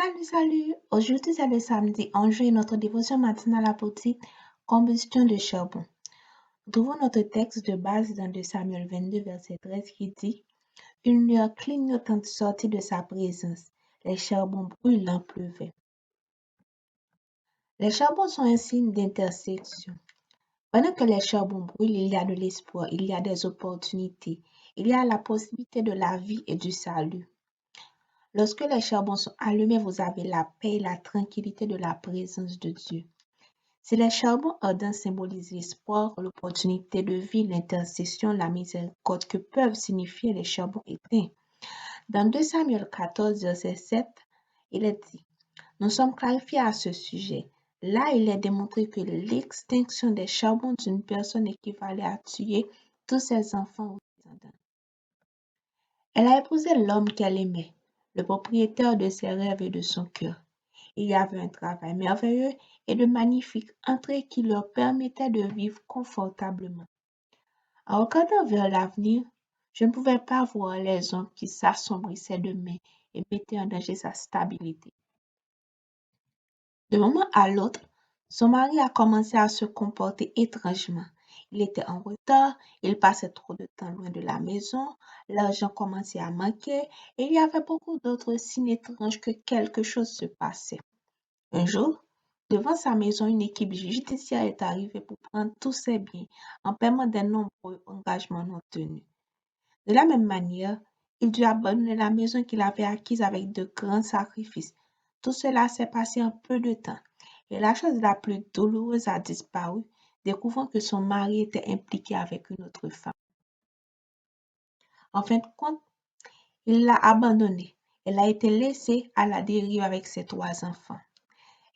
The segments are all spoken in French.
Salut! Aujourd'hui, c'est le samedi. On joue notre dévotion matinale à petite combustion de charbon. Nous trouvons notre texte de base dans 2 Samuel 22, verset 13 qui dit Une lueur clignotante sortit de sa présence. Les charbons brûlants pleuvaient. Les charbons sont un signe d'intersection. Pendant que les charbons brûlent, il y a de l'espoir, il y a des opportunités, il y a la possibilité de la vie et du salut. Lorsque les charbons sont allumés, vous avez la paix et la tranquillité de la présence de Dieu. Si les charbons ardents symbolisent l'espoir, l'opportunité de vie, l'intercession, la miséricorde que peuvent signifier les charbons éteints. Dans 2 Samuel 14, verset 7, il est dit « Nous sommes clarifiés à ce sujet. Là, il est démontré que l'extinction des charbons d'une personne équivalait à tuer tous ses enfants ou descendants. Elle a épousé l'homme qu'elle aimait, le propriétaire de ses rêves et de son cœur. Il y avait un travail merveilleux et de magnifiques entrées qui leur permettaient de vivre confortablement. En regardant vers l'avenir, je ne pouvais pas voir les hommes qui s'assombrissaient demain et mettaient en danger sa stabilité. De moment à l'autre, son mari a commencé à se comporter étrangement. Il était en retard, il passait trop de temps loin de la maison, l'argent commençait à manquer et il y avait beaucoup d'autres signes étranges que quelque chose se passait. Un jour, devant sa maison, une équipe judiciaire est arrivée pour prendre tous ses biens en paiement des nombreux engagements non tenus. De la même manière, il dut abandonner la maison qu'il avait acquise avec de grands sacrifices. Tout cela s'est passé en peu de temps et la chose la plus douloureuse a disparu, découvrant que son mari était impliqué avec une autre femme. En fin de compte, il l'a abandonnée. Elle a été laissée à la dérive avec ses 3 enfants.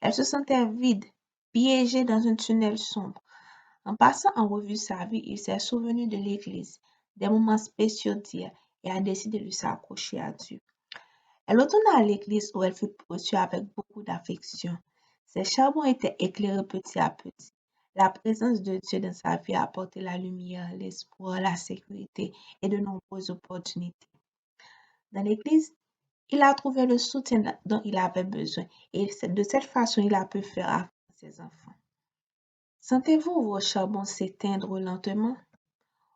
Elle se sentait vide, piégée dans un tunnel sombre. En passant en revue sa vie, il s'est souvenu de l'Église, des moments spéciaux d'hier et a décidé de s'accrocher à Dieu. Elle retourna à l'église où elle fut reçue avec beaucoup d'affection. Ses charbons étaient éclairés petit à petit. La présence de Dieu dans sa vie a apporté la lumière, l'espoir, la sécurité et de nombreuses opportunités. Dans l'église, il a trouvé le soutien dont il avait besoin et de cette façon, il a pu faire avancer ses enfants. Sentez-vous vos charbons s'éteindre lentement?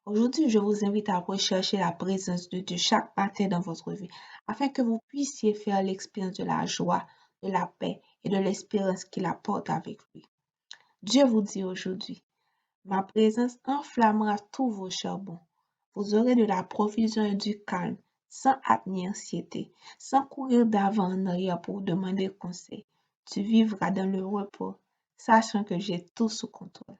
Aujourd'hui, je vous invite à rechercher la présence de Dieu chaque matin dans votre vie afin que vous puissiez faire l'expérience de la joie, de la paix et de l'espérance qu'il apporte avec lui. Dieu vous dit aujourd'hui, ma présence enflammera tous vos charbons. Vous aurez de la provision et du calme, sans hâte ni anxiété, sans courir d'avant en arrière pour demander conseil. Tu vivras dans le repos, sachant que j'ai tout sous contrôle.